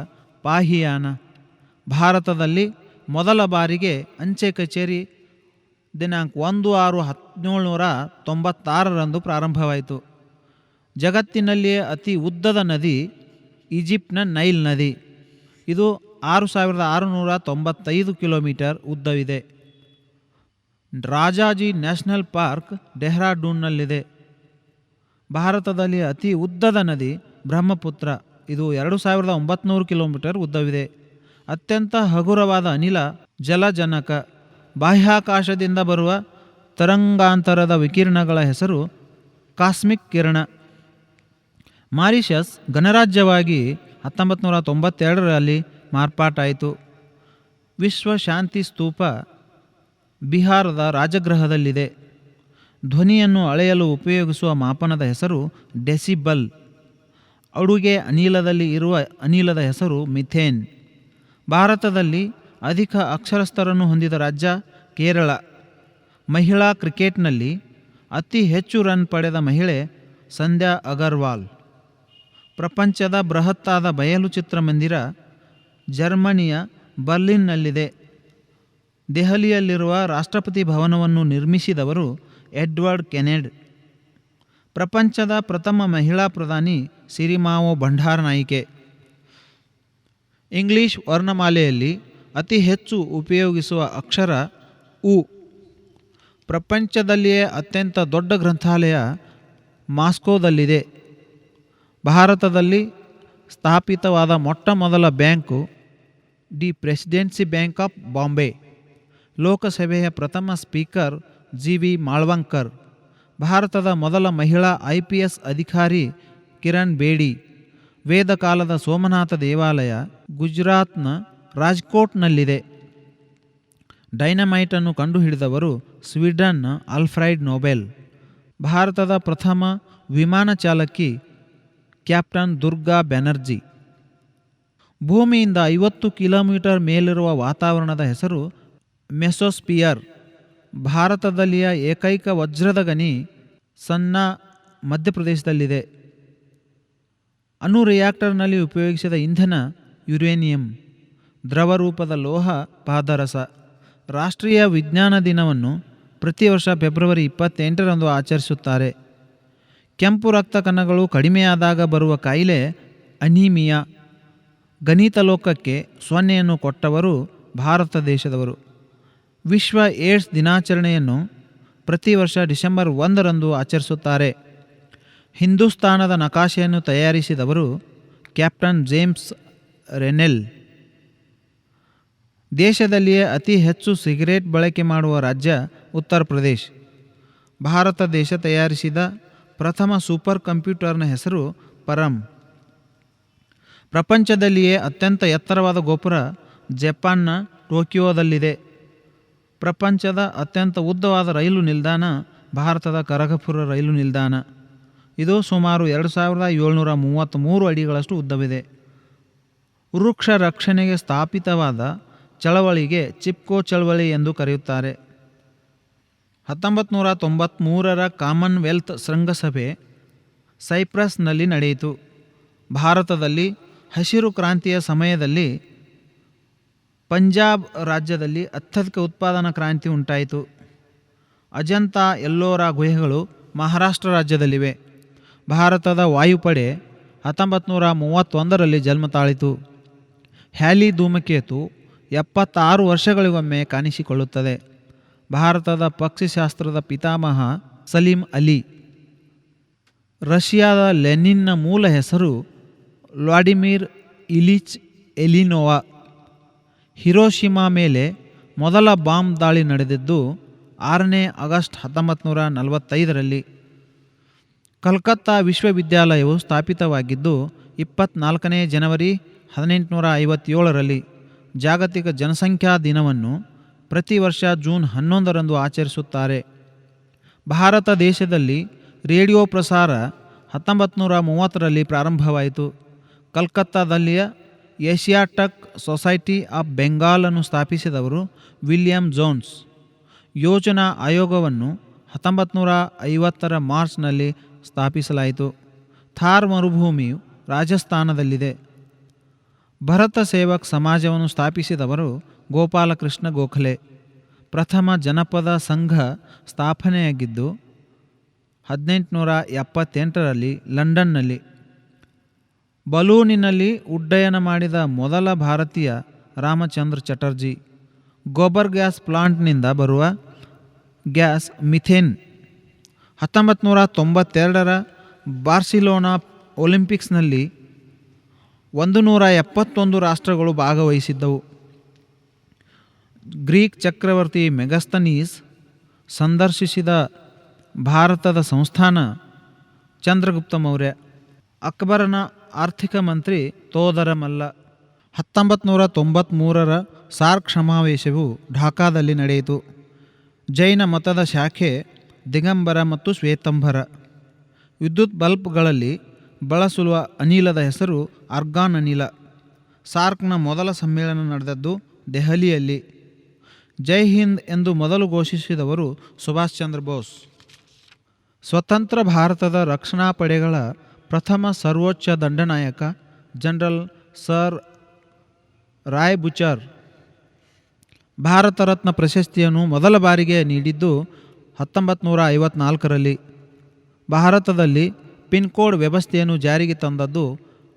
ಪಾಹಿಯಾನ. ಭಾರತದಲ್ಲಿ ಮೊದಲ ಬಾರಿಗೆ ಅಂಚೆ ಕಚೇರಿ ದಿನಾಂಕ 1/6/1796ರಂದು ಪ್ರಾರಂಭವಾಯಿತು. ಜಗತ್ತಿನಲ್ಲಿಯೇ ಅತಿ ಉದ್ದದ ನದಿ ಈಜಿಪ್ಟ್ನ ನೈಲ್ ನದಿ. ಇದು 6695 ಕಿಲೋಮೀಟರ್ ಉದ್ದವಿದೆ. ರಾಜಾಜಿ ನ್ಯಾಷನಲ್ ಪಾರ್ಕ್ ಡೆಹ್ರಾಡೂನ್ನಲ್ಲಿದೆ. ಭಾರತದಲ್ಲಿ ಅತಿ ಉದ್ದದ ನದಿ ಬ್ರಹ್ಮಪುತ್ರ. ಇದು 2900 ಕಿಲೋಮೀಟರ್ ಉದ್ದವಿದೆ. ಅತ್ಯಂತ ಹಗುರವಾದ ಅನಿಲ ಜಲಜನಕ. ಬಾಹ್ಯಾಕಾಶದಿಂದ ಬರುವ ತರಂಗಾಂತರದ ವಿಕಿರಣಗಳ ಹೆಸರು ಕಾಸ್ಮಿಕ್ ಕಿರಣ. ಮಾರಿಷಸ್ ಗಣರಾಜ್ಯವಾಗಿ 1992ರಲ್ಲಿ ಮಾರ್ಪಾಟಾಯಿತು. ವಿಶ್ವ ಶಾಂತಿ ಸ್ತೂಪ ಬಿಹಾರದ ರಾಜಗೃಹದಲ್ಲಿದೆ. ಧ್ವನಿಯನ್ನು ಅಳೆಯಲು ಉಪಯೋಗಿಸುವ ಮಾಪನದ ಹೆಸರು ಡೆಸಿಬಲ್. ಅಡುಗೆ ಅನಿಲದಲ್ಲಿ ಇರುವ ಅನಿಲದ ಹೆಸರು ಮಿಥೇನ್. ಭಾರತದಲ್ಲಿ ಅಧಿಕ ಅಕ್ಷರಸ್ಥರನ್ನು ಹೊಂದಿದ ರಾಜ್ಯ ಕೇರಳ. ಮಹಿಳಾ ಕ್ರಿಕೆಟ್ನಲ್ಲಿ ಅತಿ ಹೆಚ್ಚು ರನ್ ಪಡೆದ ಮಹಿಳೆ ಸಂಧ್ಯಾ ಅಗರ್ವಾಲ್. ಪ್ರಪಂಚದ ಬೃಹತ್ತಾದ ಬಯಲು ಚಿತ್ರಮಂದಿರ ಜರ್ಮನಿಯ ಬರ್ಲಿನ್ನಲ್ಲಿದೆ. ದೆಹಲಿಯಲ್ಲಿರುವ ರಾಷ್ಟ್ರಪತಿ ಭವನವನ್ನು ನಿರ್ಮಿಸಿದವರು ಎಡ್ವರ್ಡ್ ಕೆನೆಡ್. ಪ್ರಪಂಚದ ಪ್ರಥಮ ಮಹಿಳಾ ಪ್ರಧಾನಿ ಸಿರಿಮಾವೋ ಬಂಡಾರನಾಯಿಕೆ. ಇಂಗ್ಲಿಷ್ ವರ್ಣಮಾಲೆಯಲ್ಲಿ ಅತಿ ಹೆಚ್ಚು ಉಪಯೋಗಿಸುವ ಅಕ್ಷರ ಉ. ಪ್ರಪಂಚದಲ್ಲಿಯೇ ಅತ್ಯಂತ ದೊಡ್ಡ ಗ್ರಂಥಾಲಯ ಮಾಸ್ಕೋದಲ್ಲಿದೆ. ಭಾರತದಲ್ಲಿ ಸ್ಥಾಪಿತವಾದ ಮೊಟ್ಟ ಮೊದಲ bank the presidency bank of Bombay. ಲೋಕಸಭೆಯ ಪ್ರಥಮ ಸ್ಪೀಕರ್ GV ಮಾಳ್ವಂಕರ್. ಭಾರತದ ಮೊದಲ ಮಹಿಳಾ IPS ಅಧಿಕಾರಿ ಕಿರಣ್ ಬೇಡಿ. ವೇದಕಾಲದ ಸೋಮನಾಥ ದೇವಾಲಯ ಗುಜರಾತ್ನ ರಾಜ್ಕೋಟ್ನಲ್ಲಿದೆ. ಡೈನಮೈಟನ್ನು ಕಂಡುಹಿಡಿದವರು ಸ್ವೀಡನ್ನ ಆಲ್ಫ್ರೆಡ್ ನೊಬೆಲ್. ಭಾರತದ ಪ್ರಥಮ ವಿಮಾನ ಚಾಲಕಿ ಕ್ಯಾಪ್ಟನ್ ದುರ್ಗಾ ಬ್ಯಾನರ್ಜಿ. ಭೂಮಿಯಿಂದ 50 ಕಿಲೋಮೀಟರ್ ಮೇಲಿರುವ ವಾತಾವರಣದ ಹೆಸರು ಮೆಸೋಸ್ಪಿಯರ್. ಭಾರತದಲ್ಲಿಯ ಏಕೈಕ ವಜ್ರದ ಗಣಿ ಸನ್ನಾ ಮಧ್ಯಪ್ರದೇಶದಲ್ಲಿದೆ. ಅಣು ರಿಯಾಕ್ಟರ್ನಲ್ಲಿ ಉಪಯೋಗಿಸಿದ ಇಂಧನ ಯುರೇನಿಯಂ. ದ್ರವರೂಪದ ಲೋಹ ಪಾದರಸ. ರಾಷ್ಟ್ರೀಯ ವಿಜ್ಞಾನ ದಿನವನ್ನು ಪ್ರತಿ ವರ್ಷ ಫೆಬ್ರವರಿ 28ರಂದು ಆಚರಿಸುತ್ತಾರೆ. ಕೆಂಪು ರಕ್ತ ಕಣಗಳು ಕಡಿಮೆಯಾದಾಗ ಬರುವ ಕಾಯಿಲೆ ಅನೀಮಿಯಾ. ಗಣಿತ ಲೋಕಕ್ಕೆ ಸೊನ್ನೆಯನ್ನು ಕೊಟ್ಟವರು ಭಾರತ ದೇಶದವರು. ವಿಶ್ವ ಏಡ್ಸ್ ದಿನಾಚರಣೆಯನ್ನು ಪ್ರತಿ ವರ್ಷ ಡಿಸೆಂಬರ್ 1ರಂದು ಆಚರಿಸುತ್ತಾರೆ. ಹಿಂದೂಸ್ತಾನದ ನಕಾಶೆಯನ್ನು ತಯಾರಿಸಿದವರು ಕ್ಯಾಪ್ಟನ್ ಜೇಮ್ಸ್ ರೆನೆಲ್. ದೇಶದಲ್ಲಿಯೇ ಅತಿ ಹೆಚ್ಚು ಸಿಗರೇಟ್ ಬಳಕೆ ಮಾಡುವ ರಾಜ್ಯ ಉತ್ತರ ಪ್ರದೇಶ್. ಭಾರತ ದೇಶ ತಯಾರಿಸಿದ ಪ್ರಥಮ ಸೂಪರ್ ಕಂಪ್ಯೂಟರ್ನ ಹೆಸರು ಪರಂ. ಪ್ರಪಂಚದಲ್ಲಿಯೇ ಅತ್ಯಂತ ಎತ್ತರವಾದ ಗೋಪುರ ಜಪಾನ್ನ ಟೋಕಿಯೋದಲ್ಲಿದೆ. ಪ್ರಪಂಚದ ಅತ್ಯಂತ ಉದ್ದವಾದ ರೈಲು ನಿಲ್ದಾಣ ಭಾರತದ ಕರಗಪುರ ರೈಲು ನಿಲ್ದಾಣ. ಇದು ಸುಮಾರು 2733 ಅಡಿಗಳಷ್ಟು ಉದ್ದವಿದೆ. ವೃಕ್ಷ ರಕ್ಷಣೆಗೆ ಸ್ಥಾಪಿತವಾದ ಚಳವಳಿಗೆ ಚಿಪ್ಕೋ ಚಳವಳಿ ಎಂದು ಕರೆಯುತ್ತಾರೆ. 1993ರ ಕಾಮನ್ವೆಲ್ತ್ ಶೃಂಗಸಭೆ ಸೈಪ್ರಸ್ನಲ್ಲಿ ನಡೆಯಿತು. ಭಾರತದಲ್ಲಿ ಹಸಿರು ಕ್ರಾಂತಿಯ ಸಮಯದಲ್ಲಿ ಪಂಜಾಬ್ ರಾಜ್ಯದಲ್ಲಿ ಅತ್ಯಧಿಕ ಉತ್ಪಾದನಾ ಕ್ರಾಂತಿ ಉಂಟಾಯಿತು. ಅಜಂತಾ ಎಲ್ಲೋರಾ ಗುಹೆಗಳು ಮಹಾರಾಷ್ಟ್ರ ರಾಜ್ಯದಲ್ಲಿವೆ. ಭಾರತದ ವಾಯುಪಡೆ 1931ರಲ್ಲಿ ಜನ್ಮ ತಾಳಿತು. ಹ್ಯಾಲಿ ಧೂಮಕೇತು 76 ವರ್ಷಗಳಿಗೊಮ್ಮೆ ಕಾಣಿಸಿಕೊಳ್ಳುತ್ತದೆ. ಭಾರತದ ಪಕ್ಷಿಶಾಸ್ತ್ರದ ಪಿತಾಮಹ ಸಲೀಂ ಅಲಿ. ರಷ್ಯಾದ ಲೆನಿನ್ನ ಮೂಲ ಹೆಸರು ವ್ಲಾಡಿಮಿರ್ ಇಲಿಚ್ ಎಲಿನೋವಾ. ಹಿರೋಶಿಮಾ ಮೇಲೆ ಮೊದಲ ಬಾಂಬ್ ದಾಳಿ ನಡೆದಿದ್ದು 6ನೇ ಆಗಸ್ಟ್ 1945ರಲ್ಲಿ. ಕಲ್ಕತ್ತಾ ವಿಶ್ವವಿದ್ಯಾಲಯವು ಸ್ಥಾಪಿತವಾಗಿದ್ದು 24ನೇ ಜನವರಿ 1857ರಲ್ಲಿ. ಜಾಗತಿಕ ಜನಸಂಖ್ಯಾ ದಿನವನ್ನು ಪ್ರತಿ ವರ್ಷ ಜೂನ್ 11ರಂದು ಆಚರಿಸುತ್ತಾರೆ. ಭಾರತ ದೇಶದಲ್ಲಿ ರೇಡಿಯೋ ಪ್ರಸಾರ 1930ರಲ್ಲಿ ಪ್ರಾರಂಭವಾಯಿತು. ಕಲ್ಕತ್ತಾದಲ್ಲಿಯ ಏಷಿಯಾಟಕ್ ಸೊಸೈಟಿ ಆಫ್ ಬೆಂಗಾಲನ್ನು ಸ್ಥಾಪಿಸಿದವರು ವಿಲಿಯಂ ಜೋನ್ಸ್. ಯೋಜನಾ ಆಯೋಗವನ್ನು 1950ರ ಮಾರ್ಚ್ನಲ್ಲಿ ಸ್ಥಾಪಿಸಲಾಯಿತು. ಥಾರ್ ಮರುಭೂಮಿಯು ರಾಜಸ್ಥಾನದಲ್ಲಿದೆ. ಭರತ ಸೇವಕ್ ಸಮಾಜವನ್ನು ಸ್ಥಾಪಿಸಿದವರು ಗೋಪಾಲಕೃಷ್ಣ ಗೋಖಲೆ. ಪ್ರಥಮ ಜನಪದ ಸಂಘ ಸ್ಥಾಪನೆಯಾಗಿದ್ದು 1878ರಲ್ಲಿ ಲಂಡನ್ನಲ್ಲಿ. ಬಲೂನಿನಲ್ಲಿ ಉಡ್ಡಯನ ಮಾಡಿದ ಮೊದಲ ಭಾರತೀಯ ರಾಮಚಂದ್ರ ಚಟರ್ಜಿ. ಗೋಬರ್ ಗ್ಯಾಸ್ ಪ್ಲಾಂಟ್ನಿಂದ ಬರುವ ಗ್ಯಾಸ್ ಮಿಥೇನ್. 1992ರ ಬಾರ್ಸಿಲೋನಾ ಒಲಿಂಪಿಕ್ಸ್ನಲ್ಲಿ 171 ರಾಷ್ಟ್ರಗಳು ಭಾಗವಹಿಸಿದ್ದವು. ಗ್ರೀಕ್ ಚಕ್ರವರ್ತಿ ಮೆಗಸ್ತನೀಸ್ ಸಂದರ್ಶಿಸಿದ ಭಾರತದ ಸಂಸ್ಥಾನ ಚಂದ್ರಗುಪ್ತ ಮೌರ್ಯ. ಅಕ್ಬರನ ಆರ್ಥಿಕ ಮಂತ್ರಿ ತೋದರಮಲ್ಲ. 1993ರ ಸಾರ್ಕ್ ಸಮಾವೇಶವು ಢಾಕಾದಲ್ಲಿ ನಡೆಯಿತು. ಜೈನ ಮತದ ಶಾಖೆ ದಿಗಂಬರ ಮತ್ತು ಶ್ವೇತಂಬರ. ವಿದ್ಯುತ್ ಬಲ್ಬ್ಗಳಲ್ಲಿ ಬಳಸುವ ಅನಿಲದ ಹೆಸರು ಆರ್ಗಾನ್ ಅನಿಲ. ಸಾರ್ಕ್ನ ಮೊದಲ ಸಮ್ಮೇಳನ ನಡೆದದ್ದು ದೆಹಲಿಯಲ್ಲಿ. ಜೈ ಹಿಂದ್ ಎಂದು ಮೊದಲು ಘೋಷಿಸಿದವರು ಸುಭಾಷ್ ಚಂದ್ರ ಬೋಸ್. ಸ್ವತಂತ್ರ ಭಾರತದ ರಕ್ಷಣಾ ಪಡೆಗಳ ಪ್ರಥಮ ಸರ್ವೋಚ್ಚ ದಂಡನಾಯಕ general sir Roy Bucher. Bharat Ratna ಪ್ರಶಸ್ತಿಯನ್ನು ಮೊದಲ ಬಾರಿಗೆ ನೀಡಿದ್ದು 1954ರಲ್ಲಿ. ಭಾರತದಲ್ಲಿ ಪಿನ್ ಕೋಡ್ ವ್ಯವಸ್ಥೆಯನ್ನು ಜಾರಿಗೆ ತಂದದ್ದು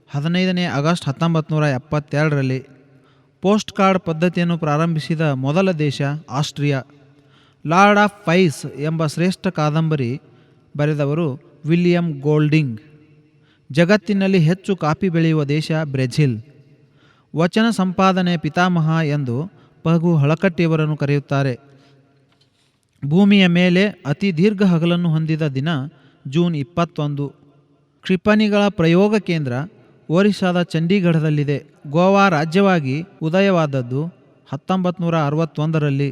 15ನೇ ಆಗಸ್ಟ್ 1972ರಲ್ಲಿ. ಪೋಸ್ಟ್ ಕಾರ್ಡ್ ಪದ್ಧತಿಯನ್ನು ಪ್ರಾರಂಭಿಸಿದ ಮೊದಲ ದೇಶ ಆಸ್ಟ್ರಿಯಾ. ಲಾರ್ಡ್ ಆಫ್ ಫೈಸ್ ಎಂಬ ಶ್ರೇಷ್ಠ ಕಾದಂಬರಿ ಬರೆದವರು ವಿಲಿಯಂ ಗೋಲ್ಡಿಂಗ್. ಜಗತ್ತಿನಲ್ಲಿ ಹೆಚ್ಚು ಕಾಫಿ ಬೆಳೆಯುವ ದೇಶ ಬ್ರೆಜಿಲ್. ವಚನ ಸಂಪಾದನೆ ಪಿತಾಮಹ ಎಂದು ಪಗು ಹಳಕಟ್ಟಿಯವರನ್ನು ಕರೆಯುತ್ತಾರೆ. ಭೂಮಿಯ ಮೇಲೆ ಅತಿ ದೀರ್ಘ ಹಗಲನ್ನು ಹೊಂದಿದ ದಿನ ಜೂನ್ 21. ಕ್ಷಿಪಣಿಗಳ ಪ್ರಯೋಗ ಕೇಂದ್ರ ಒರಿಸ್ಸಾದ ಚಂಡೀಗಢದಲ್ಲಿದೆ. ಗೋವಾ ರಾಜ್ಯವಾಗಿ ಉದಯವಾದದ್ದು 1961ರಲ್ಲಿ.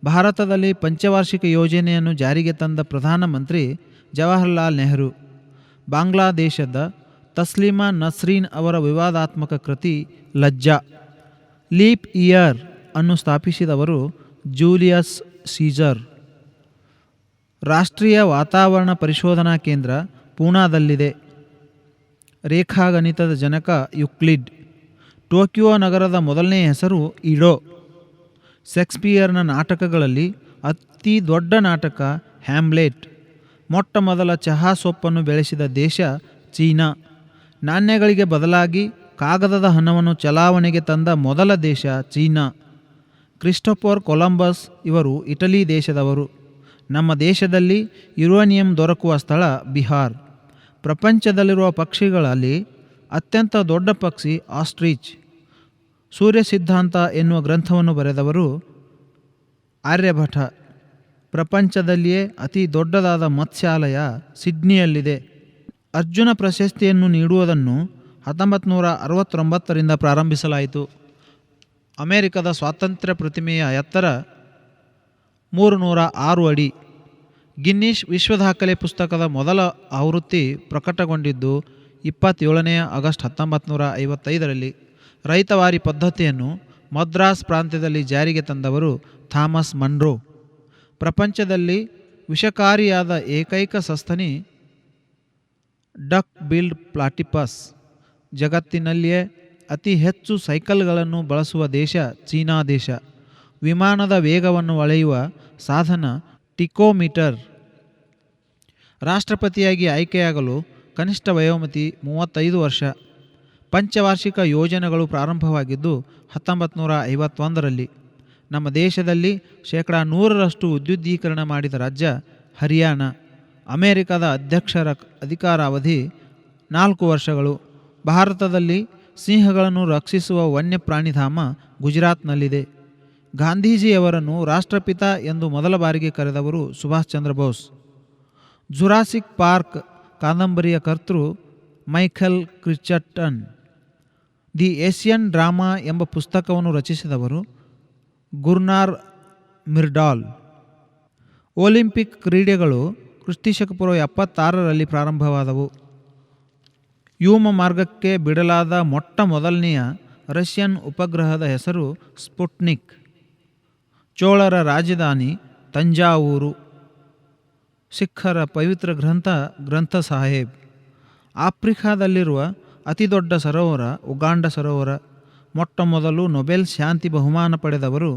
ಭಾರತದಲ್ಲಿ ಪಂಚವಾರ್ಷಿಕ ಯೋಜನೆಯನ್ನು ಜಾರಿಗೆ ತಂದ ಪ್ರಧಾನಮಂತ್ರಿ ಜವಾಹರ್ಲಾಲ್ ನೆಹರು. ಬಾಂಗ್ಲಾದೇಶದ ತಸ್ಲೀಮಾ ನಸ್ರೀನ್ ಅವರ ವಿವಾದಾತ್ಮಕ ಕೃತಿ ಲಜ್ಜಾ. ಲೀಪ್ ಇಯರ್ ಅನ್ನು ಸ್ಥಾಪಿಸಿದವರು ಜೂಲಿಯಸ್ ಸೀಸರ್. ರಾಷ್ಟ್ರೀಯ ವಾತಾವರಣ ಪರಿಶೋಧನಾ ಕೇಂದ್ರ ಪೂನಾದಲ್ಲಿದೆ. ರೇಖಾಗಣಿತದ ಜನಕ ಯುಕ್ಲಿಡ್. ಟೋಕಿಯೋ ನಗರದ ಮೊದಲನೇ ಹೆಸರು ಇಡೋ. ಶೇಕ್ಸ್ಪಿಯರ್ನ ನಾಟಕಗಳಲ್ಲಿ ಅತಿ ದೊಡ್ಡ ನಾಟಕ ಹ್ಯಾಮ್ಲೆಟ್. ಮೊಟ್ಟ ಮೊದಲ ಚಹಾ ಸೊಪ್ಪನ್ನು ಬೆಳೆಸಿದ ದೇಶ ಚೀನಾ. ನಾಣ್ಯಗಳಿಗೆ ಬದಲಾಗಿ ಕಾಗದದ ಹಣವನ್ನು ಚಲಾವಣೆಗೆ ತಂದ ಮೊದಲ ದೇಶ ಚೀನಾ. ಕ್ರಿಸ್ಟೋಫರ್ ಕೊಲಂಬಸ್ ಇವರು ಇಟಲಿ ದೇಶದವರು. ನಮ್ಮ ದೇಶದಲ್ಲಿ ಯುರೇನಿಯಂ ದೊರಕುವ ಸ್ಥಳ ಬಿಹಾರ್. ಪ್ರಪಂಚದಲ್ಲಿರುವ ಪಕ್ಷಿಗಳಲ್ಲಿ ಅತ್ಯಂತ ದೊಡ್ಡ ಪಕ್ಷಿ ಆಸ್ಟ್ರಿಚ್. ಸೂರ್ಯ ಸಿದ್ಧಾಂತ ಎನ್ನುವ ಗ್ರಂಥವನ್ನು ಬರೆದವರು ಆರ್ಯಭಟ. ಪ್ರಪಂಚದಲ್ಲಿಯೇ ಅತಿ ದೊಡ್ಡದಾದ ಮತ್ಸ್ಯಾಲಯ ಸಿಡ್ನಿಯಲ್ಲಿದೆ. ಅರ್ಜುನ ಪ್ರಶಸ್ತಿಯನ್ನು ನೀಡುವುದನ್ನು 1969ರಿಂದ ಪ್ರಾರಂಭಿಸಲಾಯಿತು. ಅಮೆರಿಕದ ಸ್ವಾತಂತ್ರ್ಯ ಪ್ರತಿಮೆಯ ಎತ್ತರ 306 ಅಡಿ. ಗಿನ್ನಿಸ್ ವಿಶ್ವ ದಾಖಲೆ ಪುಸ್ತಕದ ಮೊದಲ ಆವೃತ್ತಿ ಪ್ರಕಟಗೊಂಡಿದ್ದು 27 ಆಗಸ್ಟ್ 1955ರಲ್ಲಿ. ರೈತವಾರಿ ಪದ್ಧತಿಯನ್ನು ಮದ್ರಾಸ್ ಪ್ರಾಂತ್ಯದಲ್ಲಿ ಜಾರಿಗೆ ತಂದವರು ಥಾಮಸ್ ಮನ್ರೋ. ಪ್ರಪಂಚದಲ್ಲಿ ವಿಷಕಾರಿಯಾದ ಏಕೈಕ ಸಸ್ತನಿ ಡಕ್ ಬಿಲ್ಡ್ ಪ್ಲಾಟಿಪಸ್. ಜಗತ್ತಿನಲ್ಲಿಯೇ ಅತಿ ಹೆಚ್ಚು ಸೈಕಲ್ಗಳನ್ನು ಬಳಸುವ ದೇಶ ಚೀನಾ ದೇಶ. ವಿಮಾನದ ವೇಗವನ್ನು ಅಳೆಯುವ ಸಾಧನ ಟಿಕೋಮೀಟರ್. ರಾಷ್ಟ್ರಪತಿಯಾಗಿ ಆಯ್ಕೆಯಾಗಲು ಕನಿಷ್ಠ ವಯೋಮಿತಿ 35 ವರ್ಷ. ಪಂಚವಾರ್ಷಿಕ ಯೋಜನೆಗಳು ಪ್ರಾರಂಭವಾಗಿದ್ದು 1951ರಲ್ಲಿ. ನಮ್ಮ ದೇಶದಲ್ಲಿ 100% ವಿದ್ಯುದೀಕರಣ ಮಾಡಿದ ರಾಜ್ಯ ಹರಿಯಾಣ. ಅಮೆರಿಕದ ಅಧ್ಯಕ್ಷರ ಅಧಿಕಾರಾವಧಿ 4 ವರ್ಷಗಳು. ಭಾರತದಲ್ಲಿ ಸಿಂಹಗಳನ್ನು ರಕ್ಷಿಸುವ ವನ್ಯಪ್ರಾಣಿಧಾಮ ಗುಜರಾತ್ನಲ್ಲಿದೆ. ಗಾಂಧೀಜಿಯವರನ್ನು ರಾಷ್ಟ್ರಪಿತ ಎಂದು ಮೊದಲ ಬಾರಿಗೆ ಕರೆದವರು ಸುಭಾಷ್ ಚಂದ್ರ ಬೋಸ್. ಜುರಾಸಿಕ್ ಪಾರ್ಕ್ ಕಾದಂಬರಿಯ ಕರ್ತೃ ಮೈಖೆಲ್ ಕ್ರಿಚಟನ್. ದಿ ಏಷ್ಯನ್ ಡ್ರಾಮಾ ಎಂಬ ಪುಸ್ತಕವನ್ನು ರಚಿಸಿದವರು ಗುರ್ನಾರ್ ಮಿರ್ಡಾಲ್. ಒಲಿಂಪಿಕ್ ಕ್ರೀಡೆಗಳು ಕ್ರಿಸ್ತ 76ರಲ್ಲಿ ಪ್ರಾರಂಭವಾದವು. ವ್ಯೋಮ ಮಾರ್ಗಕ್ಕೆ ಬಿಡಲಾದ ಮೊಟ್ಟ ಮೊದಲನೆಯ ರಷ್ಯನ್ ಉಪಗ್ರಹದ ಹೆಸರು ಸ್ಪುಟ್ನಿಕ್. ಚೋಳರ ರಾಜಧಾನಿ ತಂಜಾವೂರು. ಸಿಖ್ಖರ ಪವಿತ್ರ ಗ್ರಂಥ ಸಾಹೇಬ್. ಆಫ್ರಿಕಾದಲ್ಲಿರುವ ಅತಿದೊಡ್ಡ ಸರೋವರ ಉಗಾಂಡ ಸರೋವರ. ಮೊಟ್ಟ ಮೊದಲು ನೊಬೆಲ್ ಶಾಂತಿ ಬಹುಮಾನ ಪಡೆದವರು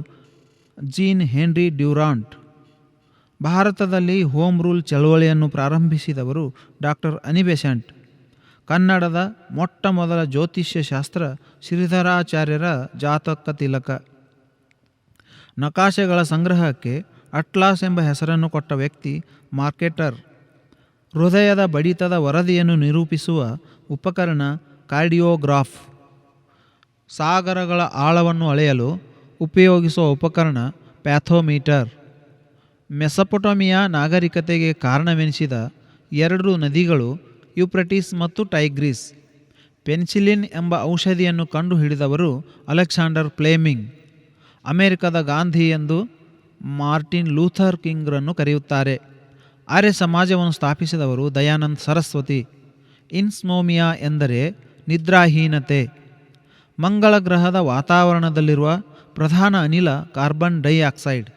ಜೀನ್ ಹೆನ್ರಿ ಡ್ಯೂರಾಂಟ್. ಭಾರತದಲ್ಲಿ ಹೋಮ್ ರೂಲ್ ಚಳವಳಿಯನ್ನು ಪ್ರಾರಂಭಿಸಿದವರು ಡಾಕ್ಟರ್ ಅನಿ ಬೆಸೆಂಟ್. ಕನ್ನಡದ ಮೊಟ್ಟ ಮೊದಲ ಜ್ಯೋತಿಷ್ಯ ಶಾಸ್ತ್ರ ಶ್ರೀಧರಾಚಾರ್ಯರ ಜಾತಕ ತಿಲಕ. ನಕಾಶೆಗಳ ಸಂಗ್ರಹಕ್ಕೆ ಅಟ್ಲಾಸ್ ಎಂಬ ಹೆಸರನ್ನು ಕೊಟ್ಟ ವ್ಯಕ್ತಿ ಮಾರ್ಕೆಟರ್. ಹೃದಯದ ಬಡಿತದ ವರದಿಯನ್ನು ನಿರೂಪಿಸುವ ಉಪಕರಣ ಕಾರ್ಡಿಯೋಗ್ರಾಫ್. ಸಾಗರಗಳ ಆಳವನ್ನು ಅಳೆಯಲು ಉಪಯೋಗಿಸುವ ಉಪಕರಣ ಪ್ಯಾಥೋಮೀಟರ್. ಮೆಸೊಪೊಟೇಮಿಯಾ ನಾಗರಿಕತೆಗೆ ಕಾರಣವೆನಿಸಿದ 2 ನದಿಗಳು ಯೂಫ್ರಟಿಸ್ ಮತ್ತು ಟೈಗ್ರಿಸ್. ಪೆನ್ಸಿಲಿನ್ ಎಂಬ ಔಷಧಿಯನ್ನು ಕಂಡುಹಿಡಿದವರು ಅಲೆಕ್ಸಾಂಡರ್ ಫ್ಲೆಮಿಂಗ್. ಅಮೆರಿಕದ ಗಾಂಧಿ ಎಂದು ಮಾರ್ಟಿನ್ ಲೂಥರ್ ಕಿಂಗ್ರನ್ನು ಕರೆಯುತ್ತಾರೆ. ಆರ್ಯ ಸಮಾಜವನ್ನು ಸ್ಥಾಪಿಸಿದವರು ದಯಾನಂದ ಸರಸ್ವತಿ. ಇನ್ಸ್ನೋಮಿಯಾ ಎಂದರೆ ನಿದ್ರಾಹೀನತೆ. ಮಂಗಳ ಗ್ರಹದ ವಾತಾವರಣದಲ್ಲಿರುವ ಪ್ರಧಾನ ಅನಿಲ ಕಾರ್ಬನ್ ಡೈಆಕ್ಸೈಡ್.